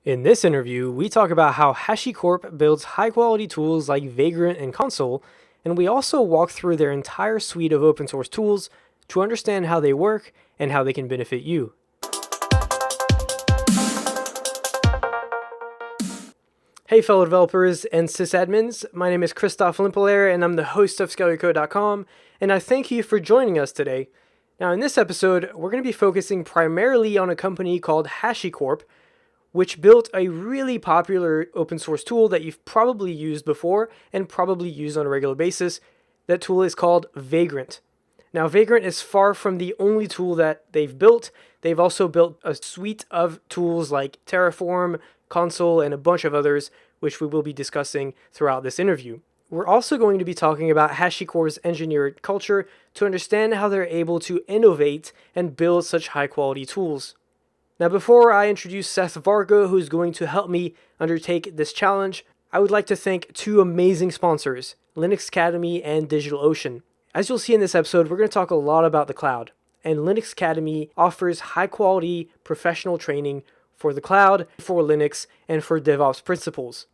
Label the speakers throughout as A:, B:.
A: In this interview, we talk about how HashiCorp builds high-quality tools like Vagrant and Consul, and we also walk through their entire suite of open source tools to understand how they work and how they can benefit you. Hey fellow developers and sysadmins, my name is Christoph Limpeler and I'm the host of SkellyCode.com, and I thank you for joining us today. Now in this episode, we're going to be focusing primarily on a company called HashiCorp, which built a really popular open source tool that you've probably used before and probably use on a regular basis. That tool is called Vagrant. Now, Vagrant is far from the only tool that they've built. They've also built a suite of tools like Terraform, Consul, and a bunch of others, which we will be discussing throughout this interview. We're also going to be talking about HashiCorp's engineered culture to understand how they're able to innovate and build such high-quality tools. Now, before I introduce Seth Vargo, who's going to help me undertake this challenge, I would like to thank two amazing sponsors, Linux Academy and DigitalOcean. As you'll see in this episode, we're going to talk a lot about the cloud, and Linux Academy offers high-quality professional training for the cloud, for Linux, and for DevOps principles.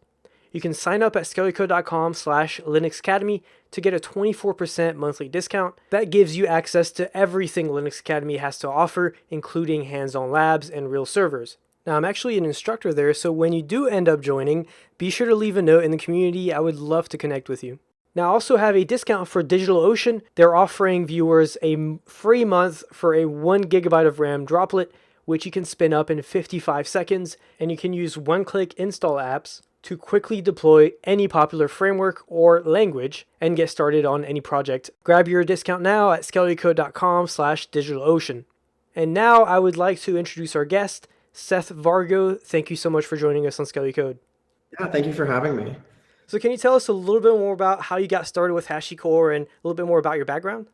A: You can sign up at skellycode.com/Linux Academy to get a 24% monthly discount. That gives you access to everything Linux Academy has to offer, including hands-on labs and real servers. Now, I'm actually an instructor there, so when you do end up joining, be sure to leave a note in the community. I would love to connect with you. Now, I also have a discount for DigitalOcean. They're offering viewers a free month for a 1 gigabyte of RAM droplet, which you can spin up in 55 seconds, and you can use one-click install apps to quickly deploy any popular framework or language and get started on any project. Grab your discount now at skellycode.com/DigitalOcean. And now I would like to introduce our guest, Seth Vargo. Thank you so much for joining us on Skelly Code.
B: Yeah, thank you for having me.
A: So can you tell us a little bit more about how you got started with HashiCorp and a little bit more about your background?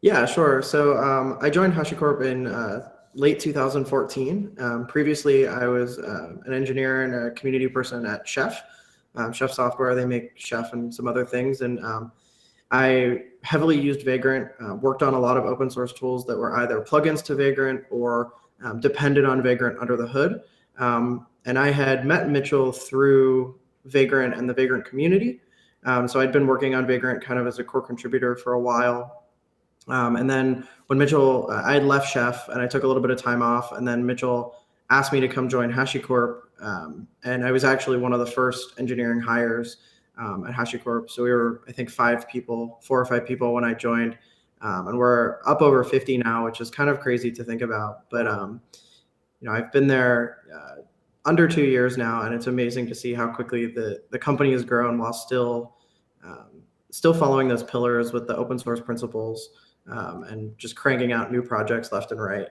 B: Yeah, sure. So I joined HashiCorp in late 2014. Previously, I was an engineer and a community person at Chef. Chef Software, they make Chef and some other things. And I heavily used Vagrant, worked on a lot of open source tools that were either plugins to Vagrant or depended on Vagrant under the hood. And I had met Mitchell through Vagrant and the Vagrant community. So I'd been working on Vagrant kind of as a core contributor for a while. And then when Mitchell, I had left Chef and I took a little bit of time off, and then Mitchell asked me to come join HashiCorp. And I was actually one of the first engineering hires at HashiCorp. So we were, I think, 4 or 5 people when I joined. And we're up over 50 now, which is kind of crazy to think about. But, I've been there under 2 years now, and it's amazing to see how quickly the company has grown while still following those pillars with the open source principles. And just cranking out new projects left and right.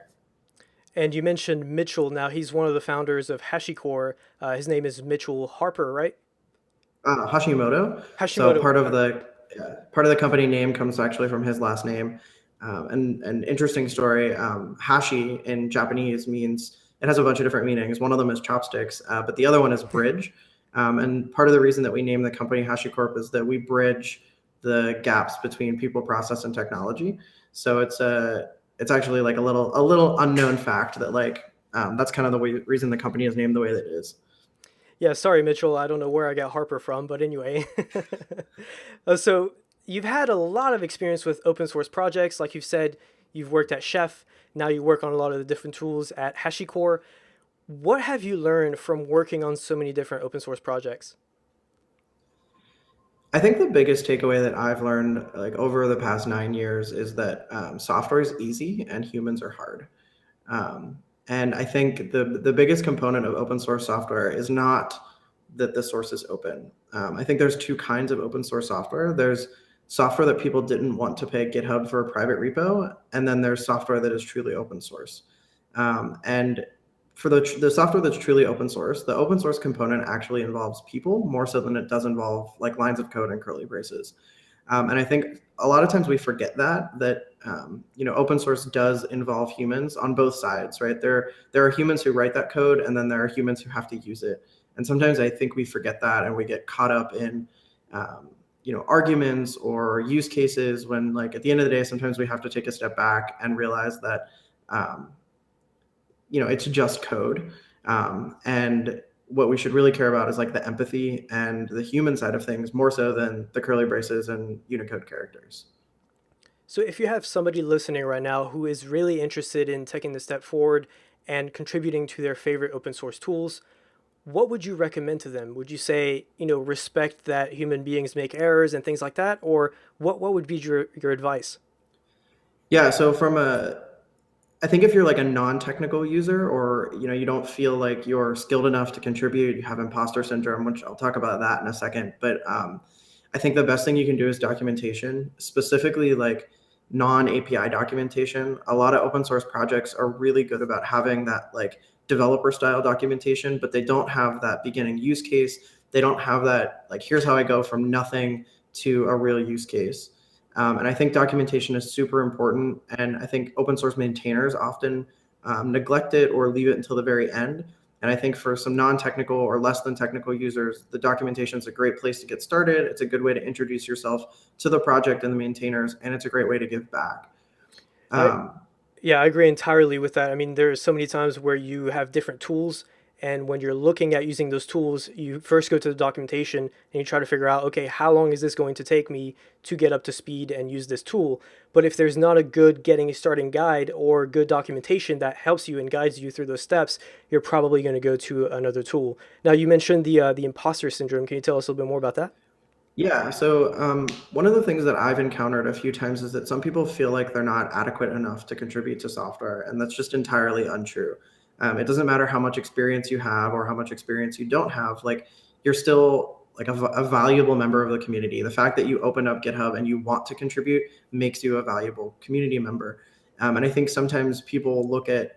A: And you mentioned Mitchell. Now, he's one of the founders of HashiCorp. His name is Mitchell Harper, right?
B: Hashimoto. So
A: Hashimoto.
B: part of the company name comes actually from his last name. And an interesting story. Hashi in Japanese means, it has a bunch of different meanings. One of them is chopsticks, but the other one is bridge. And part of the reason that we named the company HashiCorp is that we bridge the gaps between people, process, and technology. So it's actually like a little unknown fact that that's kind of the reason the company is named the way that it is.
A: Yeah, sorry, Mitchell. I don't know where I got Harper from, but anyway. So you've had a lot of experience with open source projects. Like you've said, you've worked at Chef. Now you work on a lot of the different tools at HashiCorp. What have you learned from working on so many different open source projects?
B: I think the biggest takeaway that I've learned over the past 9 years is that software is easy and humans are hard. And I think the biggest component of open source software is not that the source is open. I think there's 2 kinds of open source software. There's software that people didn't want to pay GitHub for a private repo, and then there's software that is truly open source. And for the software that's truly open source, the open source component actually involves people more so than it does involve lines of code and curly braces. And I think a lot of times we forget that open source does involve humans on both sides, right? There are humans who write that code, and then there are humans who have to use it. And sometimes I think we forget that, and we get caught up in arguments or use cases when at the end of the day, sometimes we have to take a step back and realize that it's just code. And what we should really care about is like the empathy and the human side of things more so than the curly braces and Unicode characters.
A: So if you have somebody listening right now who is really interested in taking the step forward and contributing to their favorite open source tools, what would you recommend to them? Would you say, respect that human beings make errors and things like that? Or what would be your advice?
B: Yeah, so I think if you're like a non-technical user or you don't feel like you're skilled enough to contribute, you have imposter syndrome, which I'll talk about that in a second. But I think the best thing you can do is documentation, specifically like non-API documentation. A lot of open source projects are really good about having that like developer style documentation, but they don't have that beginning use case. They don't have that like here's how I go from nothing to a real use case. And I think documentation is super important. And I think open source maintainers often neglect it or leave it until the very end. And I think for some non-technical or less than technical users, the documentation is a great place to get started. It's a good way to introduce yourself to the project and the maintainers, and it's a great way to give back.
A: I,
B: Um,
A: Yeah, I agree entirely with that. I mean, there's so many times where you have different tools, and when you're looking at using those tools, you first go to the documentation and you try to figure out, okay, how long is this going to take me to get up to speed and use this tool? But if there's not a good getting starting guide or good documentation that helps you and guides you through those steps, you're probably going to go to another tool. Now, you mentioned the imposter syndrome. Can you tell us a little bit more about that?
B: Yeah, so one of the things that I've encountered a few times is that some people feel like they're not adequate enough to contribute to software, and that's just entirely untrue. It doesn't matter how much experience you have or how much experience you don't have, like you're still like a valuable member of the community. The fact that you open up GitHub and you want to contribute makes you a valuable community member. And I think sometimes people look at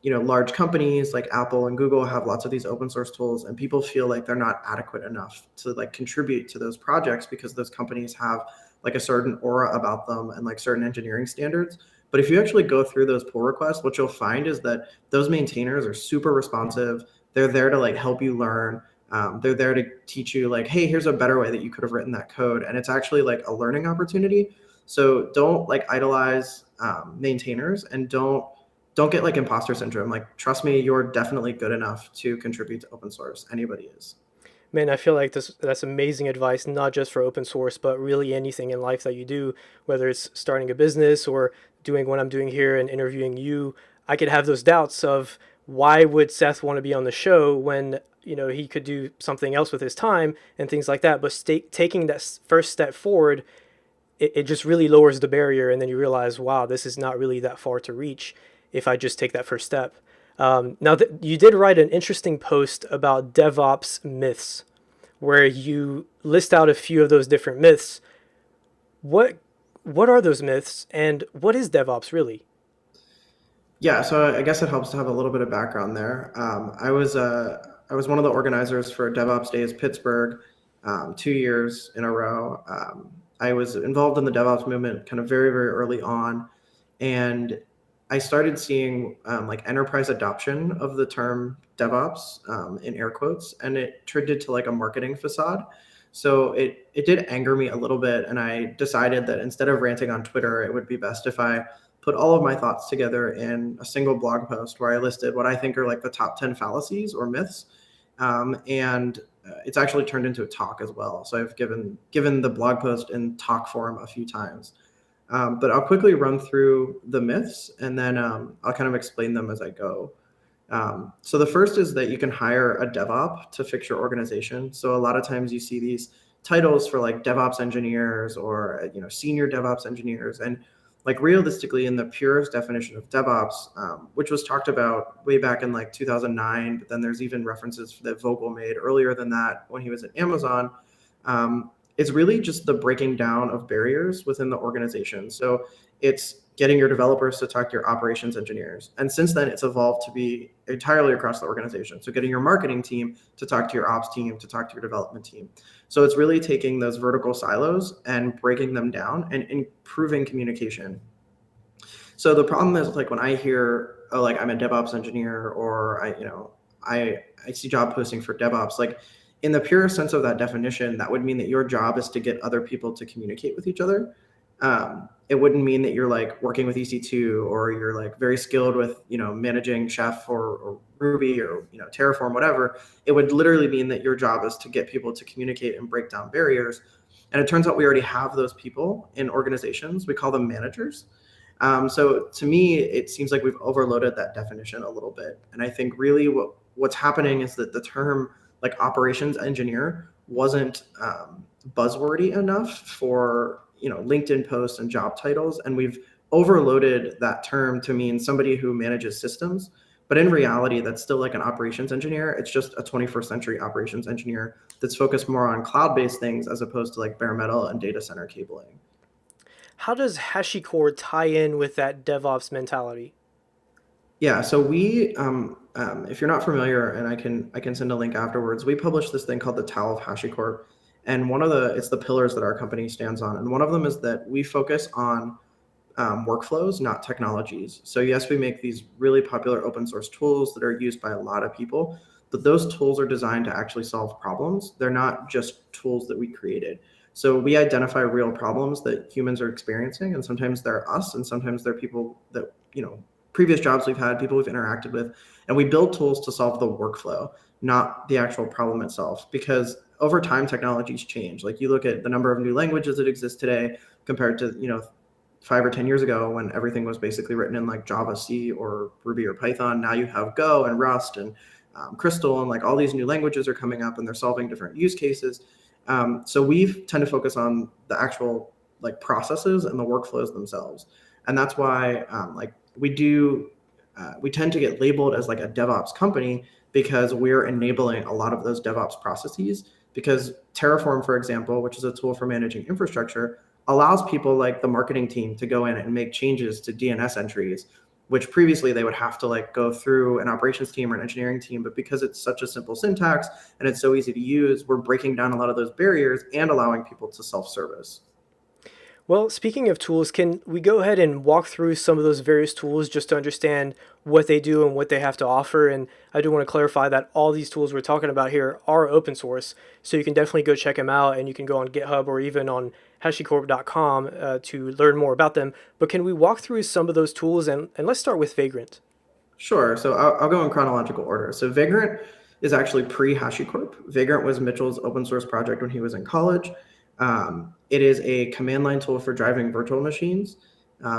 B: large companies like Apple and Google have lots of these open source tools, and people feel like they're not adequate enough to like contribute to those projects because those companies have like a certain aura about them and like certain engineering standards. But if you actually go through those pull requests, what you'll find is that those maintainers are super responsive. They're there to like help you learn. They're there to teach you like, hey, here's a better way that you could have written that code, and it's actually like a learning opportunity. So don't like idolize maintainers, and don't get like imposter syndrome. Like, trust me, you're definitely good enough to contribute to open source. Anybody is.
A: Man, I feel like that's amazing advice, not just for open source, but really anything in life that you do, whether it's starting a business or doing what I'm doing here and interviewing you. I could have those doubts of why would Seth want to be on the show when, he could do something else with his time and things like that. But taking that first step forward, it just really lowers the barrier. And then you realize, wow, this is not really that far to reach if I just take that first step. Now, you did write an interesting post about Devops myths, where you list out a few of those different myths. What what are those myths, and what is DevOps really?
B: Yeah, so I guess it helps to have a little bit of background there. I was one of the organizers for DevOps Days Pittsburgh 2 years in a row. I was involved in the DevOps movement kind of very, very early on, and I started seeing like enterprise adoption of the term DevOps in air quotes, and it turned into like a marketing facade. So it did anger me a little bit, and I decided that instead of ranting on Twitter, it would be best if I put all of my thoughts together in a single blog post where I listed what I think are like the top 10 fallacies or myths. And it's actually turned into a talk as well. So I've given the blog post in talk form a few times. But I'll quickly run through the myths, and then I'll kind of explain them as I go. So the first is that you can hire a DevOps to fix your organization. So a lot of times you see these titles for like DevOps engineers or senior DevOps engineers, and like realistically, in the purest definition of DevOps, which was talked about way back in like 2009, but then there's even references that Vogel made earlier than that when he was at Amazon. It's really just the breaking down of barriers within the organization. So it's getting your developers to talk to your operations engineers. And since then, it's evolved to be entirely across the organization. So getting your marketing team to talk to your ops team, to talk to your development team. So it's really taking those vertical silos and breaking them down and improving communication. So the problem is like when I hear, oh, like I'm a DevOps engineer, or I see job posting for DevOps, like in the purest sense of that definition, that would mean that your job is to get other people to communicate with each other. It wouldn't mean that you're like working with EC2 or you're like very skilled with, managing Chef or Ruby or, Terraform, whatever. It would literally mean that your job is to get people to communicate and break down barriers. And it turns out we already have those people in organizations. We call them managers. So to me, it seems like we've overloaded that definition a little bit. And I think really what's happening is that the term like operations engineer wasn't buzzwordy enough for LinkedIn posts and job titles, and we've overloaded that term to mean somebody who manages systems. But in reality, that's still like an operations engineer. It's just a 21st century operations engineer that's focused more on cloud-based things as opposed to like bare metal and data center cabling.
A: How does HashiCorp tie in with that DevOps mentality?
B: Yeah, so we, if you're not familiar, and I can send a link afterwards. We published this thing called the Tao of HashiCorp, and it's the pillars that our company stands on, and one of them is that we focus on workflows, not technologies. So yes, we make these really popular open source tools that are used by a lot of people, but those tools are designed to actually solve problems. They're not just tools that we created. So we identify real problems that humans are experiencing, and sometimes they're us, and sometimes they're people that, previous jobs we've had, people we've interacted with, and we build tools to solve the workflow, not the actual problem itself. Because over time, technologies change. Like you look at the number of new languages that exist today compared to, 5 or 10 years ago when everything was basically written in like Java, C, or Ruby or Python. Now you have Go and Rust and Crystal, and like all these new languages are coming up and they're solving different use cases. So we tend to focus on the actual like processes and the workflows themselves, and that's why like we tend to get labeled as like a DevOps company because we're enabling a lot of those DevOps processes. Because Terraform, for example, which is a tool for managing infrastructure, allows people like the marketing team to go in and make changes to DNS entries, which previously they would have to like go through an operations team or an engineering team. But because it's such a simple syntax and it's so easy to use, we're breaking down a lot of those barriers and allowing people to self-service.
A: Well, speaking of tools, can we go ahead and walk through some of those various tools just to understand what they do and what they have to offer? And I do want to clarify that all these tools we're talking about here are open source, so you can definitely go check them out, and you can go on GitHub or even on HashiCorp.com to learn more about them. But can we walk through some of those tools, and let's start with Vagrant.
B: Sure. So I'll go in chronological order. So Vagrant is actually pre-HashiCorp. Vagrant was Mitchell's open source project when he was in college. It is a command line tool for driving virtual machines.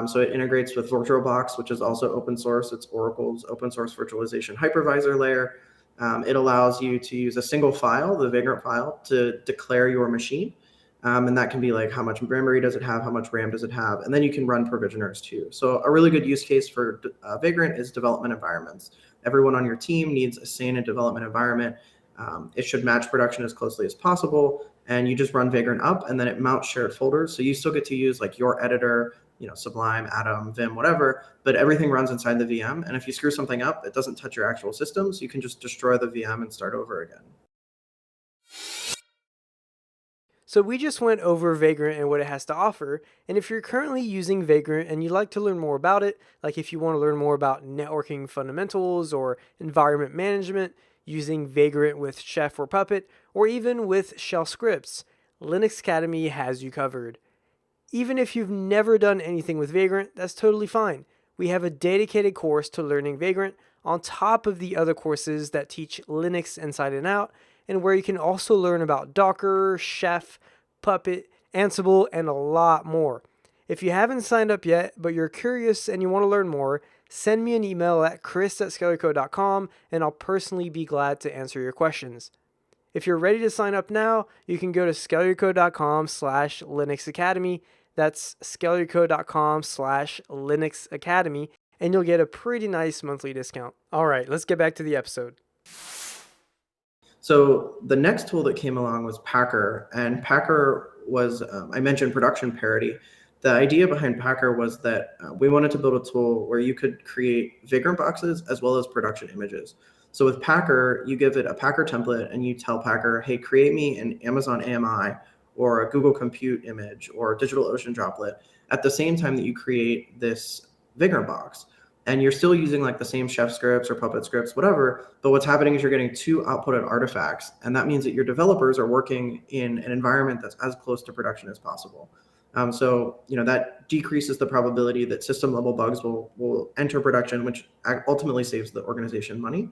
B: So it integrates with VirtualBox, which is also open source. It's Oracle's open source virtualization hypervisor layer. It allows you to use a single file, the Vagrant file, to declare your machine. And that can be like how much memory does it have, how much RAM does it have, and then you can run provisioners too. So a really good use case for Vagrant is development environments. Everyone on your team needs a sane and development environment. It should match production as closely as possible, and you just run Vagrant up, and then it mounts shared folders. So you still get to use like your editor, Sublime, Atom, Vim, whatever, but everything runs inside the VM. And if you screw something up, it doesn't touch your actual system, so you can just destroy the VM and start over again.
A: So we just went over Vagrant and what it has to offer, and if you're currently using Vagrant and you'd like to learn more about it, like if you want to learn more about networking fundamentals or environment management, using Vagrant with Chef or Puppet, or even with shell scripts, Linux Academy has you covered. Even if you've never done anything with Vagrant, that's totally fine. We have a dedicated course to learning Vagrant on top of the other courses that teach Linux inside and out, and where you can also learn about Docker, Chef, Puppet, Ansible, and a lot more. If you haven't signed up yet, but you're curious and you want to learn more, send me an email at chris@skellycode.com and I'll personally be glad to answer your questions. If you're ready to sign up now, you can go to skellycode.com/Linux Academy. That's skellycode.com/Linux Academy, and you'll get a pretty nice monthly discount. All right, let's get back to the episode.
B: So the next tool that came along was Packer, and Packer was, I mentioned production parity. The idea behind Packer was that we wanted to build a tool where you could create Vagrant boxes as well as production images. So with Packer, you give it a Packer template and you tell Packer, hey, create me an Amazon AMI or a Google Compute image or DigitalOcean droplet at the same time that you create this Vagrant box. And you're still using like the same Chef scripts or Puppet scripts, whatever. But what's happening is you're getting two outputted artifacts. And that means that your developers are working in an environment that's as close to production as possible. So that decreases the probability that system level bugs will enter production, which ultimately saves the organization money.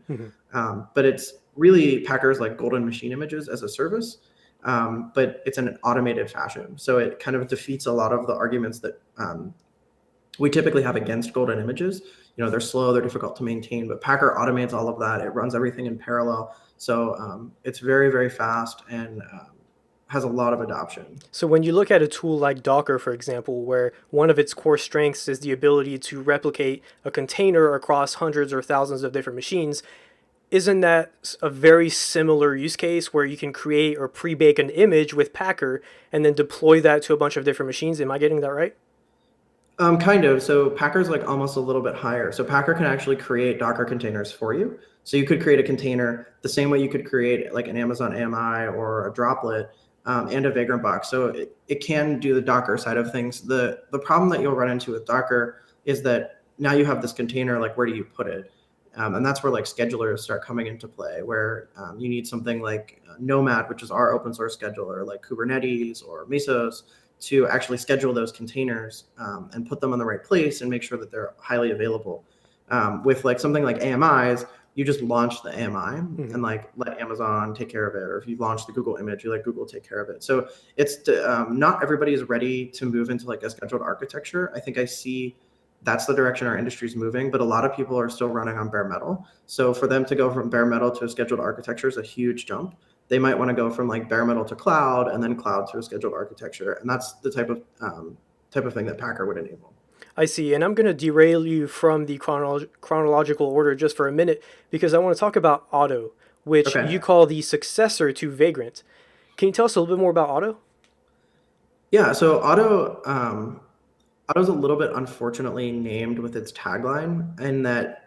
B: But it's really Packer's like golden machine images as a service, but it's in an automated fashion. So it kind of defeats a lot of the arguments that we typically have against golden images. They're slow, they're difficult to maintain, but Packer automates all of that. It runs everything in parallel. So it's very, very fast and has a lot of adoption.
A: So when you look at a tool like Docker, for example, where one of its core strengths is the ability to replicate a container across hundreds or thousands of different machines, isn't that a very similar use case where you can create or pre-bake an image with Packer and then deploy that to a bunch of different machines? Am I getting that right?
B: Kind of. So Packer's like almost a little bit higher. So Packer can actually create Docker containers for you. So you could create a container the same way you could create like an Amazon AMI or a Droplet and a Vagrant box. So it can do the Docker side of things. The problem that you'll run into with Docker is that now you have this container, like where do you put it? And that's where like schedulers start coming into play, where you need something like Nomad, which is our open source scheduler, like Kubernetes or Mesos, to actually schedule those containers and put them in the right place and make sure that they're highly available. With like something like AMIs, you just launch the AMI and like let Amazon take care of it. Or if you launch the Google image, you let Google take care of it. So it's not everybody is ready to move into like a scheduled architecture. I think I see that's the direction our industry is moving, but a lot of people are still running on bare metal. So for them to go from bare metal to a scheduled architecture is a huge jump. They might want to go from like bare metal to cloud and then cloud to a scheduled architecture. And that's the type of thing that Packer would enable.
A: I see. And I'm going to derail you from the chronological order just for a minute because I want to talk about Otto, which
B: Okay.
A: you call the successor to Vagrant. Can you tell us a little bit more about Otto?
B: Yeah. So Otto's a little bit unfortunately named with its tagline in that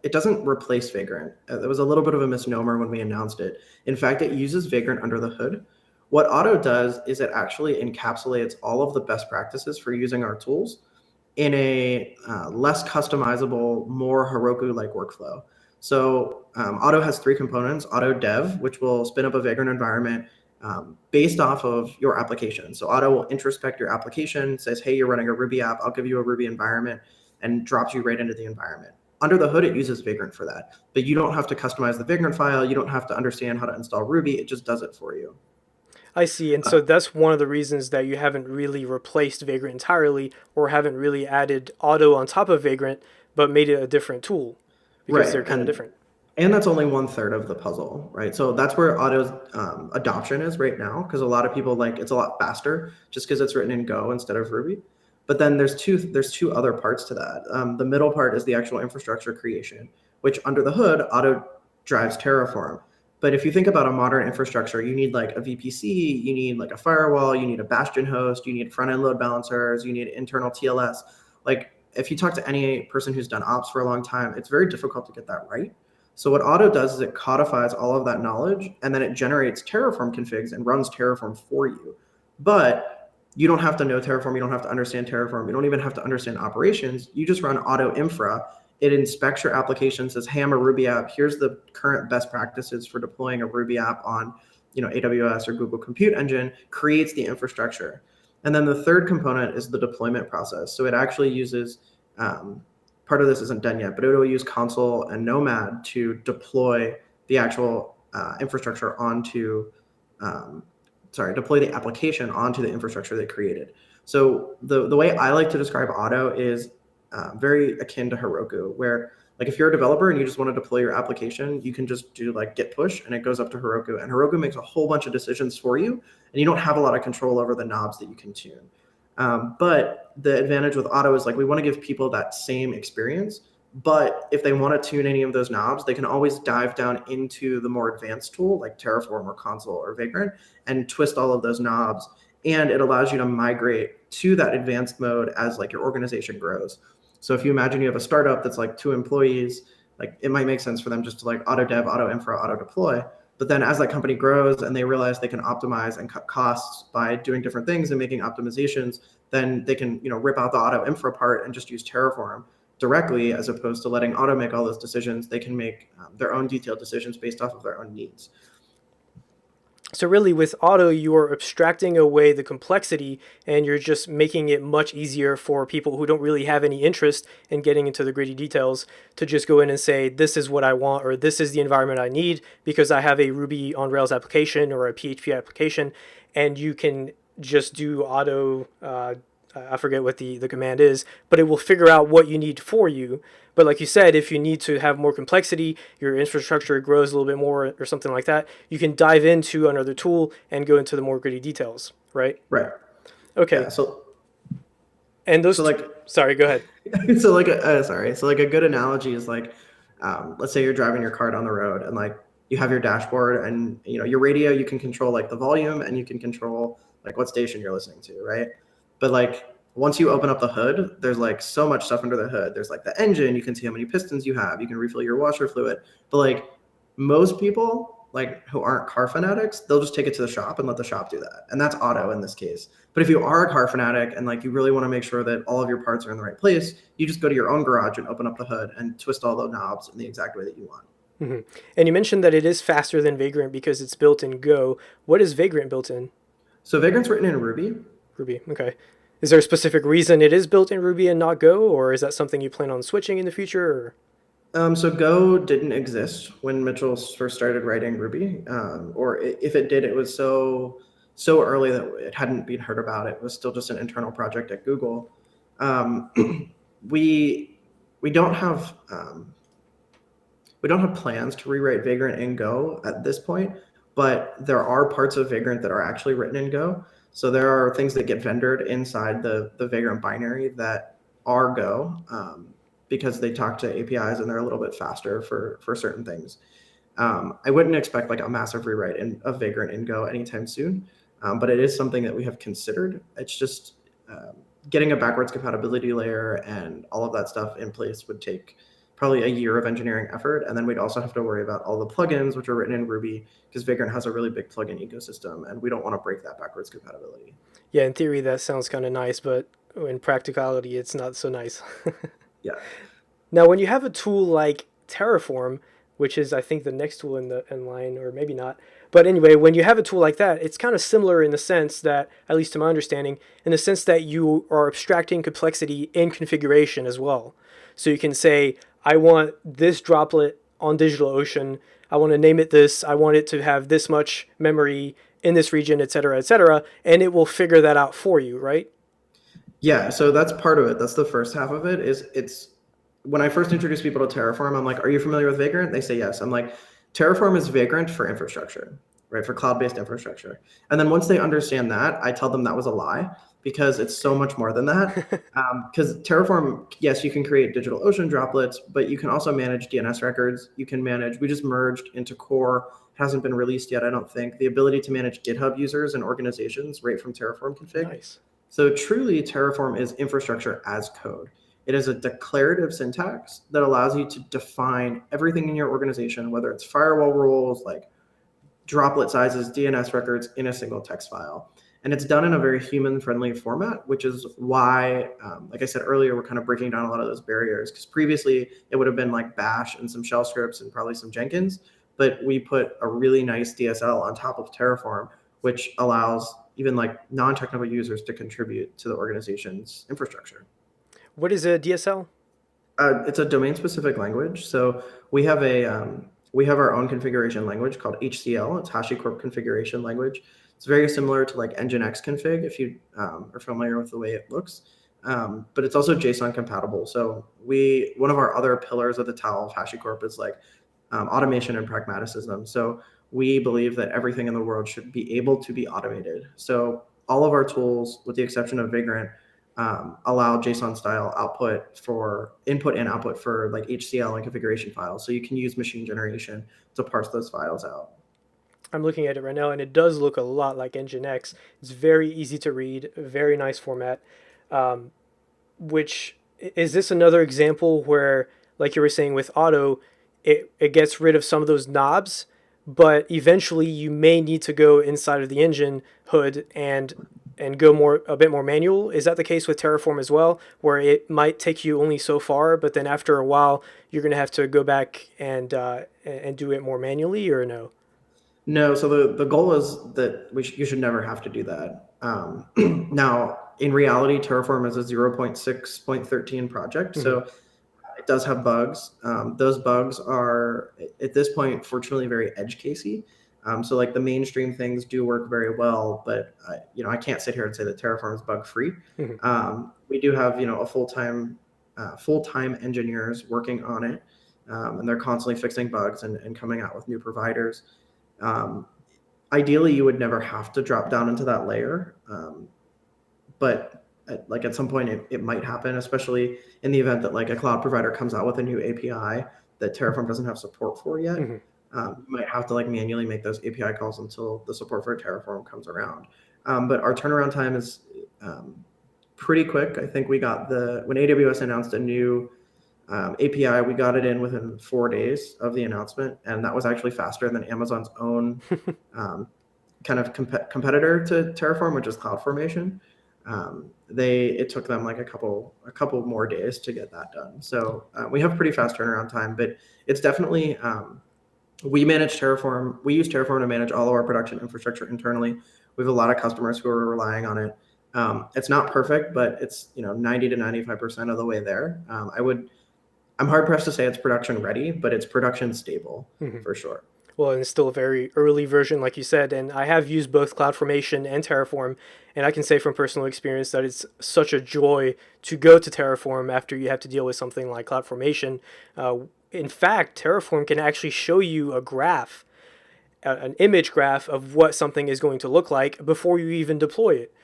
B: it doesn't replace Vagrant. That was a little bit of a misnomer when we announced it. In fact, it uses Vagrant under the hood. What Otto does is it actually encapsulates all of the best practices for using our tools in a less customizable, more Heroku-like workflow. So Otto has three components: Otto Dev, which will spin up a Vagrant environment based off of your application. So Otto will introspect your application, says, hey, you're running a Ruby app, I'll give you a Ruby environment, and drops you right into the environment. Under the hood, it uses Vagrant for that. But you don't have to customize the Vagrant file. You don't have to understand how to install Ruby. It just does it for you.
A: I see. And so that's one of the reasons that you haven't really replaced Vagrant entirely or haven't really added Otto on top of Vagrant, but made it a different tool because
B: Right.
A: they're kind of different.
B: And that's only 1/3 of the puzzle, right? So that's where Otto's adoption is right now, because a lot of people like it's a lot faster just because it's written in Go instead of Ruby. But then there's two other parts to that. The middle part is the actual infrastructure creation, which under the hood, Otto drives Terraform. But if you think about a modern infrastructure, you need like a VPC, you need like a firewall, you need a bastion host, you need front end load balancers, you need internal TLS. Like if you talk to any person who's done ops for a long time, it's very difficult to get that right. So what Otto does is it codifies all of that knowledge and then it generates Terraform configs and runs Terraform for you. But you don't have to know Terraform. You don't have to understand Terraform. You don't even have to understand operations. You just run Otto infra. It inspects your application, says, hey, I'm a Ruby app. Here's the current best practices for deploying a Ruby app on AWS or Google Compute Engine, creates the infrastructure. And then the third component is the deployment process. So it actually uses part of this isn't done yet, but it will use Consul and Nomad to deploy the actual infrastructure onto, deploy the application onto the infrastructure they created. So the way I like to describe Otto is very akin to Heroku, where like if you're a developer and you just want to deploy your application, you can just do like git push and it goes up to Heroku, and Heroku makes a whole bunch of decisions for you, and you don't have a lot of control over the knobs that you can tune. But the advantage with Otto is like we want to give people that same experience. But if they want to tune any of those knobs, they can always dive down into the more advanced tool like Terraform or Consul or Vagrant and twist all of those knobs. And it allows you to migrate to that advanced mode as like your organization grows. So if you imagine you have a startup that's like 2 employees, like it might make sense for them just to like auto dev, auto infra, auto deploy. But then as that company grows and they realize they can optimize and cut costs by doing different things and making optimizations, then they can rip out the auto infra part and just use Terraform directly, as opposed to letting Otto make all those decisions. They can make their own detailed decisions based off of their own needs.
A: So really with Otto, you are abstracting away the complexity and you're just making it much easier for people who don't really have any interest in getting into the gritty details to just go in and say, this is what I want, or this is the environment I need because I have a Ruby on Rails application or a PHP application. And you can just do Otto, I forget what the command is, but it will figure out what you need for you. But like you said, if you need to have more complexity, your infrastructure grows a little bit more or something like that, you can dive into another tool and go into the more gritty details, right?
B: Right.
A: Okay.
B: Yeah. So
A: And those,
B: so like
A: sorry, go ahead.
B: so like a good analogy is like, let's say you're driving your car down the road and like you have your dashboard and your radio, you can control like the volume and you can control like what station you're listening to, right? But like once you open up the hood, there's like so much stuff under the hood. There's like the engine, you can see how many pistons you have, you can refill your washer fluid. But like most people like who aren't car fanatics, they'll just take it to the shop and let the shop do that. And that's Otto in this case. But if you are a car fanatic and like you really want to make sure that all of your parts are in the right place, you just go to your own garage and open up the hood and twist all the knobs in the exact way that you want.
A: Mm-hmm. And you mentioned that it is faster than Vagrant because it's built in Go. What is Vagrant built in?
B: So Vagrant's written in Ruby.
A: Ruby. Okay. Is there a specific reason it is built in Ruby and not Go, or is that something you plan on switching in the future? Or?
B: So Go didn't exist when Mitchell first started writing Ruby, or if it did, it was so early that it hadn't been heard about. It was still just an internal project at Google. Um, we don't have plans to rewrite Vagrant in Go at this point, but there are parts of Vagrant that are actually written in Go. So there are things that get vendored inside the Vagrant binary that are Go. Because they talk to APIs and they're a little bit faster for certain things. I wouldn't expect like a massive rewrite of Vagrant in Go anytime soon, but it is something that we have considered. It's just getting a backwards compatibility layer and all of that stuff in place would take probably a year of engineering effort. And then we'd also have to worry about all the plugins, which are written in Ruby, because Vagrant has a really big plugin ecosystem, and we don't want to break that backwards compatibility.
A: Yeah, in theory, that sounds kind of nice, but in practicality, it's not so nice.
B: Yeah.
A: Now, when you have a tool like Terraform, which is I think the next tool in line, or maybe not, but anyway, when you have a tool like that, it's kind of similar in the sense that, at least to my understanding, in the sense that you are abstracting complexity in configuration as well. So you can say, I want this droplet on DigitalOcean. I want to name it this. I want it to have this much memory in this region, et cetera, and it will figure that out for you, right?
B: Yeah, so that's part of it. That's the first half of it. It's when I first introduce people to Terraform, I'm like, are you familiar with Vagrant? They say yes. I'm like, Terraform is Vagrant for infrastructure, right? For cloud-based infrastructure. And then once they understand that, I tell them that was a lie because it's so much more than that. Because Terraform, yes, you can create DigitalOcean droplets, but you can also manage DNS records. You can manage, we just merged into Core, hasn't been released yet, I don't think, the ability to manage GitHub users and organizations right from Terraform config.
A: Nice.
B: So truly, Terraform is infrastructure as code. It is a declarative syntax that allows you to define everything in your organization, whether it's firewall rules, like droplet sizes, DNS records in a single text file. And it's done in a very human-friendly format, which is why, like I said earlier, we're kind of breaking down a lot of those barriers. Because previously, it would have been like Bash and some shell scripts and probably some Jenkins. But we put a really nice DSL on top of Terraform, which allows even like non-technical users to contribute to the organization's infrastructure.
A: What is a DSL?
B: It's a domain-specific language. So we have our own configuration language called HCL. It's HashiCorp configuration language. It's very similar to like Nginx config if you are familiar with the way it looks. But it's also JSON compatible. So one of our other pillars of the towel of HashiCorp is like automation and pragmaticism. So we believe that everything in the world should be able to be automated. So all of our tools, with the exception of Vagrant, allow JSON style output for input and output for like HCL and configuration files. So you can use machine generation to parse those files out.
A: I'm looking at it right now, and it does look a lot like Nginx. It's very easy to read, very nice format. Which is this another example where, like you were saying with Otto, it gets rid of some of those knobs, but eventually you may need to go inside of the engine hood and go a bit more manual. Is that the case with Terraform as well, where it might take you only so far, but then after a while you're going to have to go back and do it more manually, or no?
B: No, so the goal is that you should never have to do that. Now, in reality, Terraform is a 0.6.13 project,
A: Hmm.
B: so it does have bugs. Those bugs are at this point, fortunately, very edge casey. So like the mainstream things do work very well, but I can't sit here and say that Terraform is bug free.
A: Hmm.
B: We do have a full time engineers working on it, and they're constantly fixing bugs and coming out with new providers. Um, Ideally, you would never have to drop down into that layer, but like at some point it might happen, especially in the event that like a cloud provider comes out with a new API that Terraform doesn't have support for yet.
A: Hmm.
B: You might have to like manually make those API calls until the support for Terraform comes around. But our turnaround time is pretty quick. I think we got when AWS announced a new API, we got it in within 4 days of the announcement, and that was actually faster than Amazon's own um, kind of competitor to Terraform, which is CloudFormation. It took them like a couple more days to get that done. So we have pretty fast turnaround time, but it's definitely we manage Terraform. We use Terraform to manage all of our production infrastructure internally. We have a lot of customers who are relying on it. It's not perfect, but it's 90 to 95% of the way there. I'm hard pressed to say it's production ready, but it's production stable
A: Hmm.
B: for sure.
A: Well, and it's still a very early version, like you said, and I have used both CloudFormation and Terraform, and I can say from personal experience that it's such a joy to go to Terraform after you have to deal with something like CloudFormation. In fact, Terraform can actually show you a graph, an image graph of what something is going to look like before you even deploy it.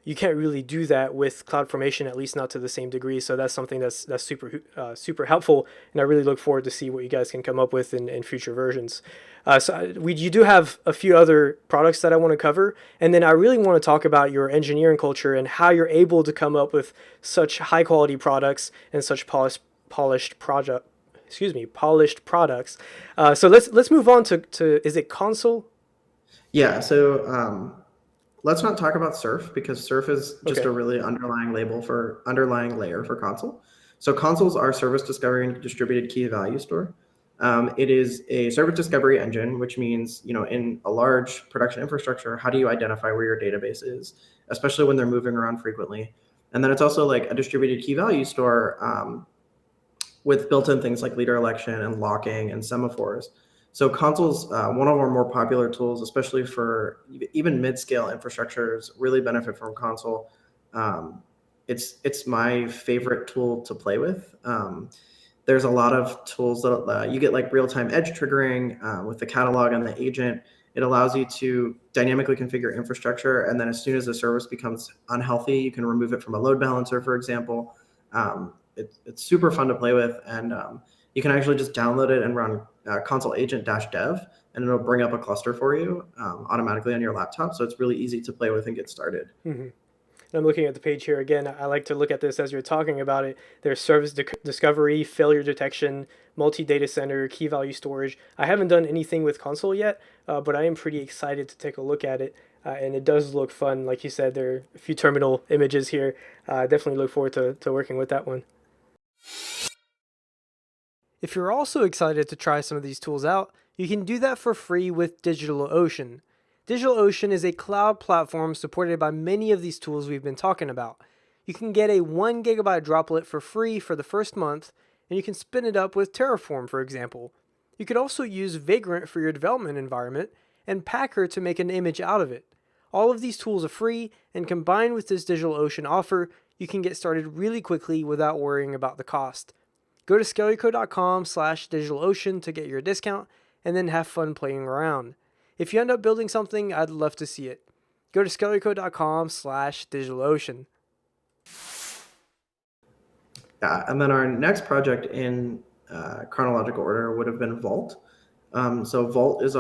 A: You can't really do that with CloudFormation, at least not to the same degree. So that's something that's super helpful, and I really look forward to see what you guys can come up with in future versions. You do have a few other products that I want to cover, and then I really want to talk about your engineering culture and how you're able to come up with such high quality products and such polished products. So let's move on to is it Consul?
B: Yeah. So let's not talk about Serf because Serf is just
A: Okay.
B: a really underlying layer for Consul. So consoles are service discovery and distributed key value store. It is a service discovery engine, which means, in a large production infrastructure, how do you identify where your database is, especially when they're moving around frequently? And then it's also like a distributed key value store with built-in things like leader election and locking and semaphores. So Consul's one of our more popular tools, especially for even mid-scale infrastructures, really benefit from Consul. It's my favorite tool to play with. There's a lot of tools that you get like real-time edge triggering with the catalog and the agent. It allows you to dynamically configure infrastructure, and then as soon as the service becomes unhealthy, you can remove it from a load balancer, for example. It's super fun to play with, and you can actually just download it and run Consul Agent -dev, and it'll bring up a cluster for you automatically on your laptop. So it's really easy to play with and get started.
A: Mm-hmm. I'm looking at the page here again. I like to look at this as you're talking about it. There's service discovery, failure detection, multi data center, key value storage. I haven't done anything with Consul yet, but I am pretty excited to take a look at it. And it does look fun. Like you said, there are a few terminal images here. Definitely look forward to working with that one. If you're also excited to try some of these tools out, you can do that for free with DigitalOcean. DigitalOcean is a cloud platform supported by many of these tools we've been talking about. You can get a 1 gigabyte droplet for free for the first month, and you can spin it up with Terraform, for example. You could also use Vagrant for your development environment and Packer to make an image out of it. All of these tools are free, and combined with this DigitalOcean offer, you can get started really quickly without worrying about the cost. Go to skellyco.com/digitalocean to get your discount and then have fun playing around. If you end up building something, I'd love to see it. Go to skellyco.com/digitalocean.
B: Yeah, and then our next project in chronological order would have been Vault. So Vault was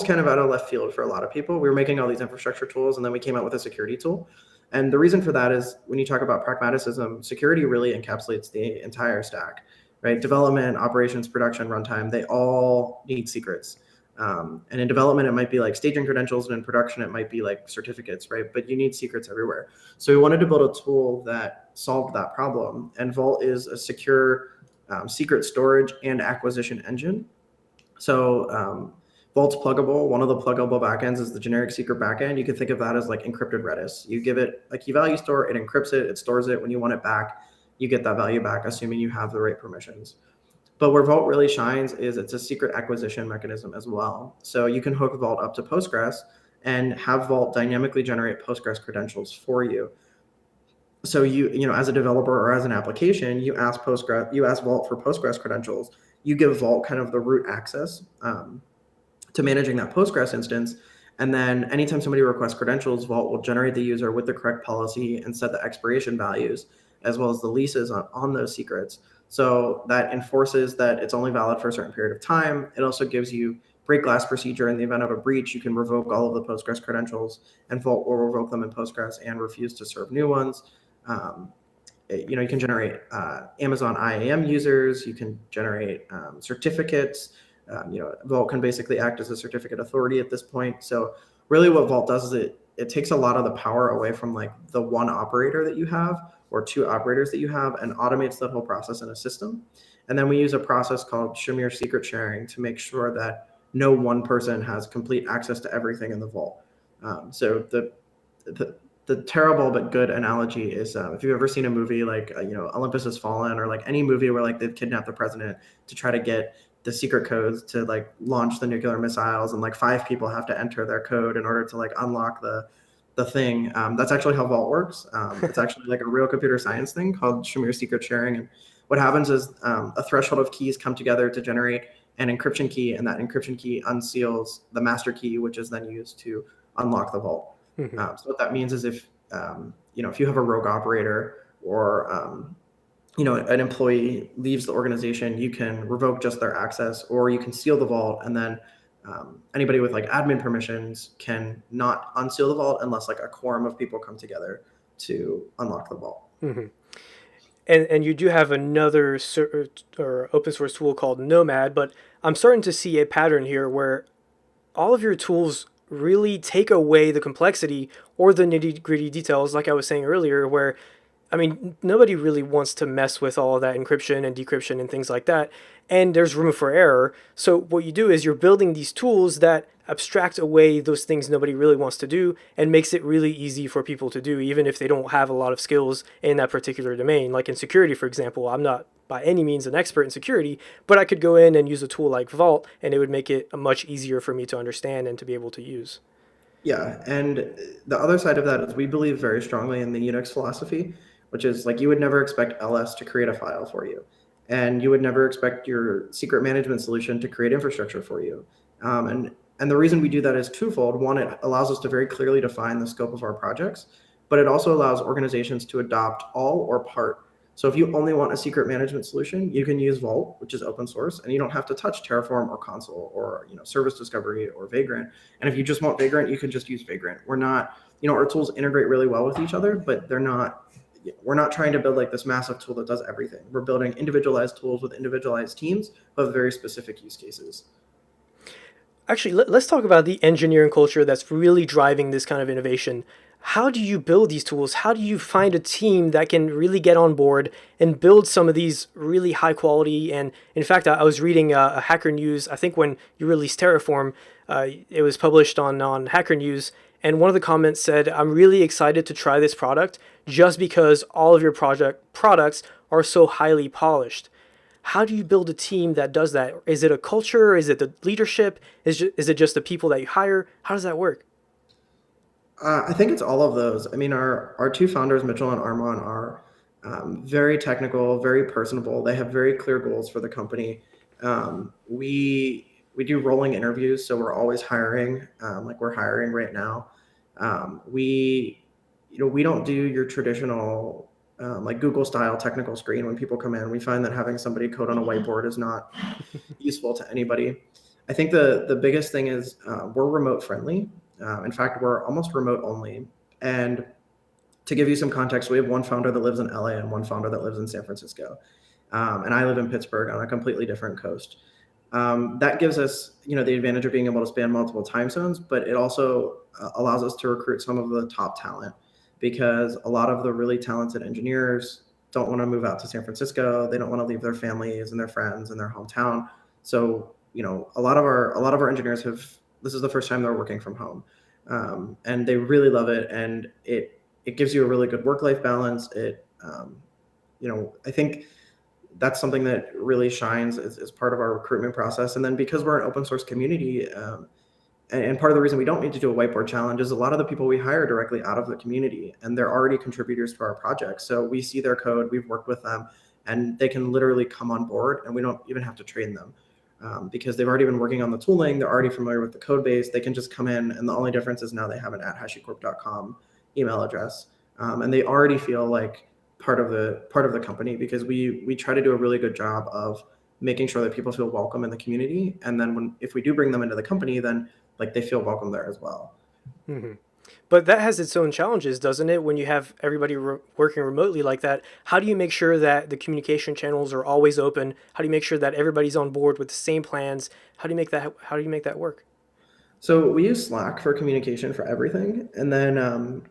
B: kind of out of left field for a lot of people. We were making all these infrastructure tools, and then we came out with a security tool. And the reason for that is when you talk about pragmaticism, security really encapsulates the entire stack, right? Development, operations, production, runtime, they all need secrets. And in development, it might be like staging credentials, and in production, it might be like certificates, right? But you need secrets everywhere. So we wanted to build a tool that solved that problem. And Vault is a secure secret storage and acquisition engine. So Vault's pluggable. One of the pluggable backends is the generic secret backend. You can think of that as like encrypted Redis. You give it a key value store, it encrypts it, it stores it. When you want it back, you get that value back, assuming you have the right permissions. But where Vault really shines is it's a secret acquisition mechanism as well. So you can hook Vault up to Postgres and have Vault dynamically generate Postgres credentials for you. So as a developer or as an application, you ask Vault for Postgres credentials. You give Vault kind of the root access to managing that Postgres instance. And then anytime somebody requests credentials, Vault will generate the user with the correct policy and set the expiration values, as well as the leases on those secrets. So that enforces that it's only valid for a certain period of time. It also gives you break glass procedure. In the event of a breach, you can revoke all of the Postgres credentials, and Vault will revoke them in Postgres and refuse to serve new ones. You can generate Amazon IAM users. You can generate certificates. Vault can basically act as a certificate authority at this point. So really what Vault does is it takes a lot of the power away from like the one operator that you have or two operators that you have and automates that whole process in a system. And then we use a process called Shamir secret sharing to make sure that no one person has complete access to everything in the Vault. So the terrible but good analogy is if you've ever seen a movie like Olympus Has Fallen, or like any movie where like they've kidnapped the president to try to get the secret codes to like launch the nuclear missiles, and like 5 people have to enter their code in order to like unlock the thing. That's actually how Vault works. It's actually like a real computer science thing called Shamir secret sharing. And what happens is a threshold of keys come together to generate an encryption key, and that encryption key unseals the master key, which is then used to unlock the Vault.
A: Mm-hmm.
B: So what that means is if you have a rogue operator or an employee leaves the organization, you can revoke just their access, or you can seal the Vault, and then anybody with like admin permissions can not unseal the Vault unless like a quorum of people come together to unlock the Vault.
A: Mm-hmm. And you do have another or open source tool called Nomad, but I'm starting to see a pattern here where all of your tools really take away the complexity or the nitty gritty details, like I was saying earlier, where nobody really wants to mess with all of that encryption and decryption and things like that. And there's room for error. So what you do is you're building these tools that abstract away those things nobody really wants to do and makes it really easy for people to do, even if they don't have a lot of skills in that particular domain. Like in security, for example, I'm not by any means an expert in security, but I could go in and use a tool like Vault, and it would make it much easier for me to understand and to be able to use.
B: Yeah, and the other side of that is we believe very strongly in the Unix philosophy, which is like you would never expect LS to create a file for you, and you would never expect your secret management solution to create infrastructure for you. And the reason we do that is twofold. One, it allows us to very clearly define the scope of our projects, but it also allows organizations to adopt all or part. So if you only want a secret management solution, you can use Vault, which is open source, and you don't have to touch Terraform or Consul or service discovery or Vagrant. And if you just want Vagrant, you can just use Vagrant. We're not, our tools integrate really well with each other, but we're not trying to build like this massive tool that does everything. We're building individualized tools with individualized teams of very specific use cases.
A: Actually, let's talk about the engineering culture that's really driving this kind of innovation. How do you build these tools? How do you find a team that can really get on board and build some of these really high quality? And in fact, I was reading a Hacker News, I think when you released Terraform, it was published on Hacker News, and one of the comments said, "I'm really excited to try this product just because all of your products are so highly polished." How do you build a team that does that? Is it a culture? Is it the leadership? Is it just the people that you hire? How does that work?
B: I think it's all of those. Our 2 founders, Mitchell and Armon, are very technical, very personable. They have very clear goals for the company. We do rolling interviews, so we're always hiring. Like we're hiring right now. We don't do your traditional like Google style technical screen when people come in. We find that having somebody code on a whiteboard is not useful to anybody. I think the biggest thing is we're remote friendly. In fact, we're almost remote only. And to give you some context, we have one founder that lives in LA and one founder that lives in San Francisco. And I live in Pittsburgh on a completely different coast. That gives us, the advantage of being able to span multiple time zones, but it also allows us to recruit some of the top talent, because a lot of the really talented engineers don't want to move out to San Francisco. They don't want to leave their families and their friends and their hometown. So, a lot of our engineers have, this is the first time they're working from home, and they really love it, and it gives you a really good work-life balance. I think that's something that really shines as part of our recruitment process. And then because we're an open source community, and part of the reason we don't need to do a whiteboard challenge is a lot of the people we hire directly out of the community, and they're already contributors to our project. So we see their code, we've worked with them, and they can literally come on board, and we don't even have to train them, because they've already been working on the tooling. They're already familiar with the code base. They can just come in, and the only difference is now they have an @hashicorp.com email address, and they already feel like part of the company, because we try to do a really good job of making sure that people feel welcome in the community. And then if we do bring them into the company, then like they feel welcome there as well.
A: Mm-hmm. But that has its own challenges, doesn't it? When you have everybody working remotely like that, how do you make sure that the communication channels are always open? How do you make sure that everybody's on board with the same plans? How do you make that work?
B: So we use Slack for communication for everything. And then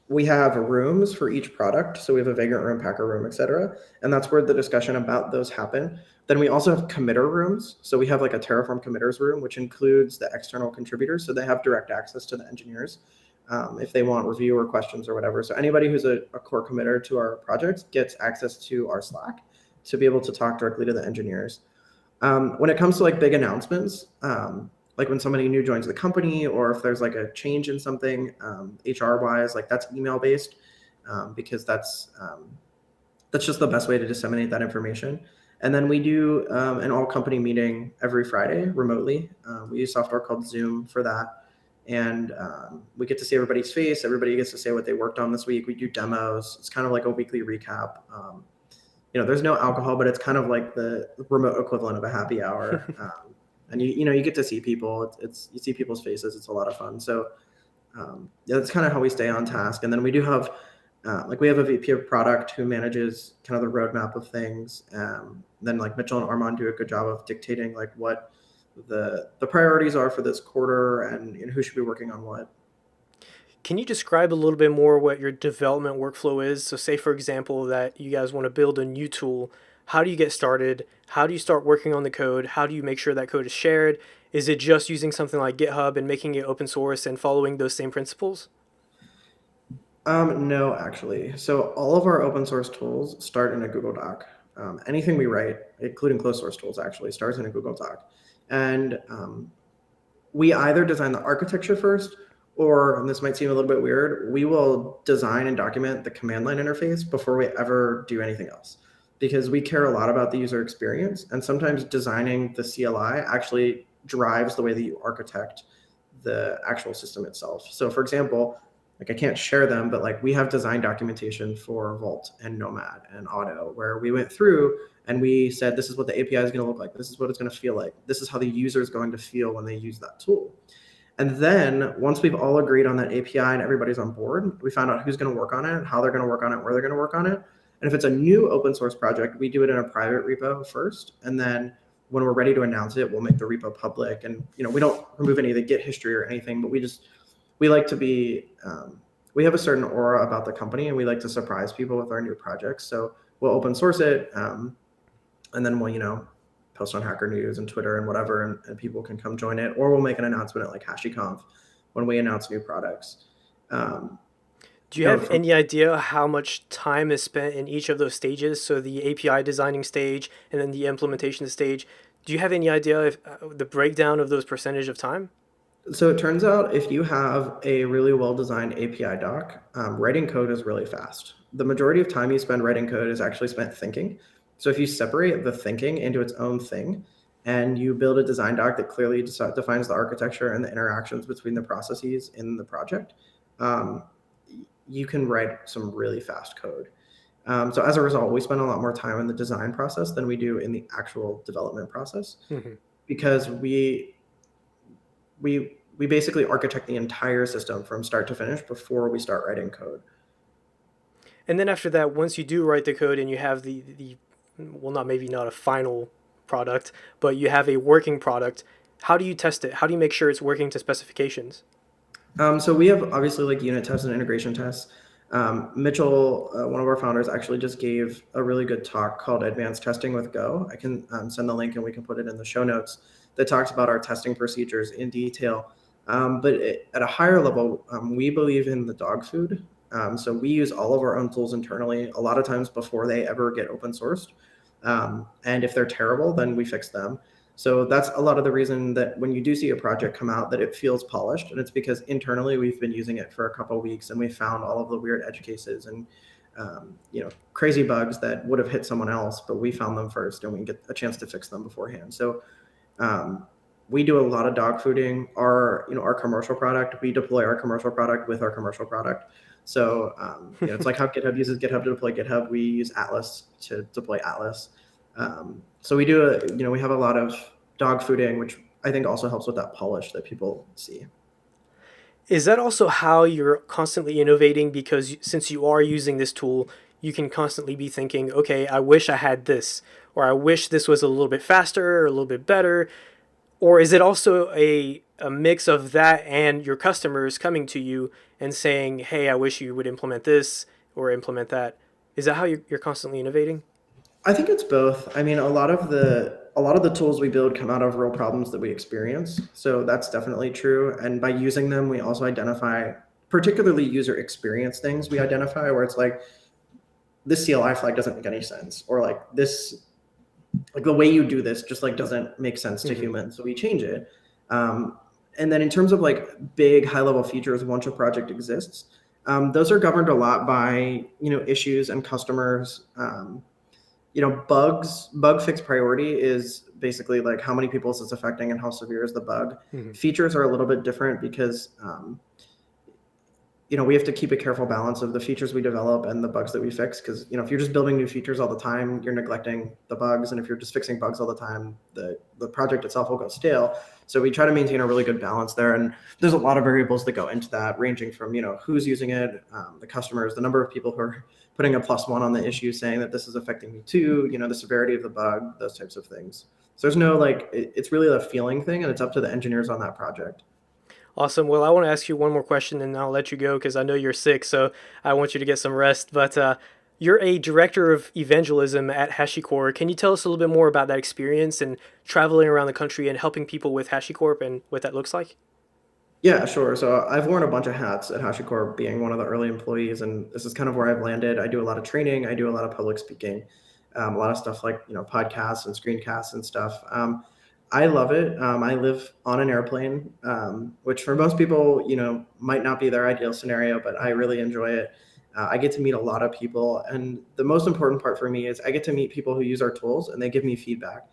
B: we have rooms for each product. So we have a Vagrant room, Packer room, etc. And that's where the discussion about those happen. Then we also have committer rooms. So we have like a Terraform committers room, which includes the external contributors. So they have direct access to the engineers, if they want review or questions or whatever. So anybody who's a core committer to our projects gets access to our Slack to be able to talk directly to the engineers. When it comes to like big announcements, like when somebody new joins the company, or if there's like a change in something, HR wise, like that's email based, because that's just the best way to disseminate that information. And then we do an all company meeting every Friday remotely. We use software called Zoom for that. And we get to see everybody's face. Everybody gets to say what they worked on this week. We do demos. It's kind of like a weekly recap. There's no alcohol, but it's kind of like the remote equivalent of a happy hour. And you get to see people. You see people's faces. It's a lot of fun. So that's kind of how we stay on task. And then we do have we have a VP of product who manages kind of the roadmap of things. Then like Mitchell and Armand do a good job of dictating like what the priorities are for this quarter, and who should be working on what.
A: Can you describe a little bit more what your development workflow is? So say, for example, that you guys want to build a new tool. How do you get started? How do you start working on the code? How do you make sure that code is shared? Is it just using something like GitHub and making it open source and following those same principles?
B: No, actually. So all of our open source tools start in a Google Doc. Anything we write, including closed source tools, actually starts in a Google Doc. And we either design the architecture first, or, and this might seem a little bit weird, we will design and document the command line interface before we ever do anything else, because we care a lot about the user experience. And sometimes designing the CLI actually drives the way that you architect the actual system itself. So for example, like I can't share them, but like we have design documentation for Vault and Nomad and Otto, where we went through and we said, this is what the API is going to look like. This is what it's going to feel like. This is how the user is going to feel when they use that tool. And then once we've all agreed on that API and everybody's on board, we found out who's going to work on it, how they're going to work on it, where they're going to work on it. And if it's a new open source project, we do it in a private repo first. And then when we're ready to announce it, we'll make the repo public. And we don't remove any of the Git history or anything, but we like to be, we have a certain aura about the company, and we like to surprise people with our new projects. So we'll open source it, and then we'll, post on Hacker News and Twitter and whatever, and people can come join it. Or we'll make an announcement at like HashiConf when we announce new products.
A: Do you have any idea how much time is spent in each of those stages? So the API designing stage and then the implementation stage. Do you have any idea if the breakdown of those percentage of time?
B: So it turns out if you have a really well-designed API doc, writing code is really fast. The majority of time you spend writing code is actually spent thinking. So if you separate the thinking into its own thing, and you build a design doc that clearly defines the architecture and the interactions between the processes in the project, you can write some really fast code. So as a result, we spend a lot more time in the design process than we do in the actual development process, because we basically architect the entire system from start to finish before we start writing code.
A: And then after that, once you do write the code and you have the well, not a final product, but you have a working product, how do you test it? How do you make sure it's working to specifications?
B: So we have obviously like unit tests and integration tests. Mitchell, one of our founders, actually just gave a really good talk called Advanced Testing with Go. I can send the link and we can put it in the show notes. that talks about our testing procedures in detail. At a higher level, we believe in the dog food. So we use all of our own tools internally, a lot of times before they ever get open sourced. And if they're terrible, then we fix them. So that's a lot of the reason that when you do see a project come out, that it feels polished. And it's because internally we've been using it for a couple of weeks and we found all of the weird edge cases and crazy bugs that would have hit someone else, but we found them first and we get a chance to fix them beforehand. So we do a lot of dog fooding. Our commercial product, we deploy our commercial product with our commercial product. So it's like how GitHub uses GitHub to deploy GitHub. We use Atlas to deploy Atlas. So we have a lot of dog fooding, which I think also helps with that polish that people see.
A: Is that also how you're constantly innovating? Because since you are using this tool, you can constantly be thinking, okay, I wish I had this, or I wish this was a little bit faster or a little bit better. Or is it also a mix of that and your customers coming to you and saying, hey, I wish you would implement this or implement that? Is that how you're constantly innovating?
B: I think it's both. I mean, a lot of the tools we build come out of real problems that we experience. So that's definitely true. And by using them, we also identify particularly user experience things we identify where it's like this CLI flag doesn't make any sense, or like this, like the way you do this just like doesn't make sense to humans. So we change it. And then in terms of like big high level features, once a project exists, those are governed a lot by, issues and customers. Bug fix priority is basically like how many people is this affecting and how severe is the bug. Features are a little bit different because, we have to keep a careful balance of the features we develop and the bugs that we fix. Because, if you're just building new features all the time, you're neglecting the bugs. And if you're just fixing bugs all the time, the project itself will go stale. So we try to maintain a really good balance there. And there's a lot of variables that go into that, ranging from, who's using it, the customers, the number of people who are putting a +1 on the issue saying that this is affecting me too, the severity of the bug, those types of things. So there's no it's really a feeling thing, and it's up to the engineers on that project.
A: Awesome. Well, I want to ask you one more question and I'll let you go because I know you're sick, so I want you to get some rest. But you're a director of evangelism at HashiCorp. Can you tell us a little bit more about that experience and traveling around the country and helping people with HashiCorp and what that looks like?
B: Yeah, sure. So I've worn a bunch of hats at HashiCorp, being one of the early employees, and this is kind of where I've landed. I do a lot of training. I do a lot of public speaking, a lot of stuff like podcasts and screencasts and stuff. I love it. I live on an airplane, which for most people, might not be their ideal scenario, but I really enjoy it. I get to meet a lot of people, and the most important part for me is I get to meet people who use our tools and they give me feedback.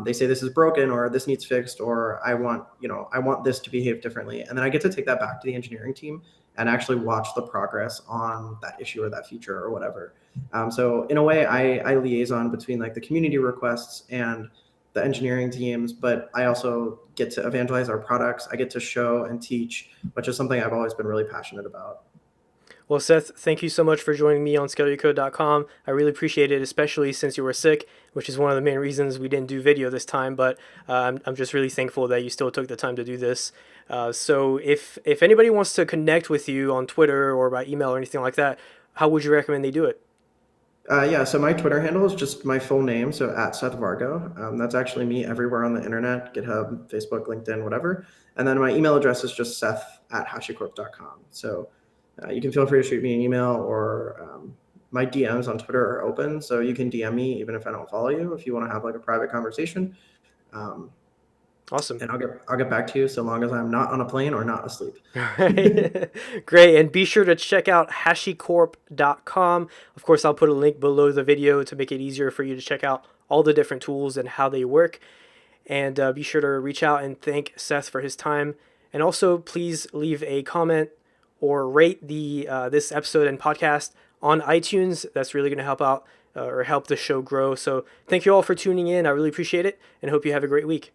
B: They say this is broken or this needs fixed, or I want this to behave differently. And then I get to take that back to the engineering team and actually watch the progress on that issue or that feature or whatever. So in a way, I liaison between like the community requests and the engineering teams, but I also get to evangelize our products. I get to show and teach, which is something I've always been really passionate about.
A: Well, Seth, thank you so much for joining me on ScaleYourCode.com. I really appreciate it, especially since you were sick, which is one of the main reasons we didn't do video this time. But I'm just really thankful that you still took the time to do this. So if anybody wants to connect with you on Twitter or by email or anything like that, how would you recommend they do it?
B: So my Twitter handle is just my full name, so at Seth Vargo. That's actually me everywhere on the internet, GitHub, Facebook, LinkedIn, whatever. And then my email address is just seth@hashicorp.com. So you can feel free to shoot me an email, or my DMs on Twitter are open, so you can DM me even if I don't follow you if you want to have like a private conversation.
A: Awesome.
B: And I'll get back to you so long as I'm not on a plane or not asleep.
A: Great. And be sure to check out HashiCorp.com. Of course, I'll put a link below the video to make it easier for you to check out all the different tools and how they work. And be sure to reach out and thank Seth for his time. And also, please leave a comment or rate this episode and podcast on iTunes. That's really going to help out or help the show grow. So thank you all for tuning in. I really appreciate it and hope you have a great week.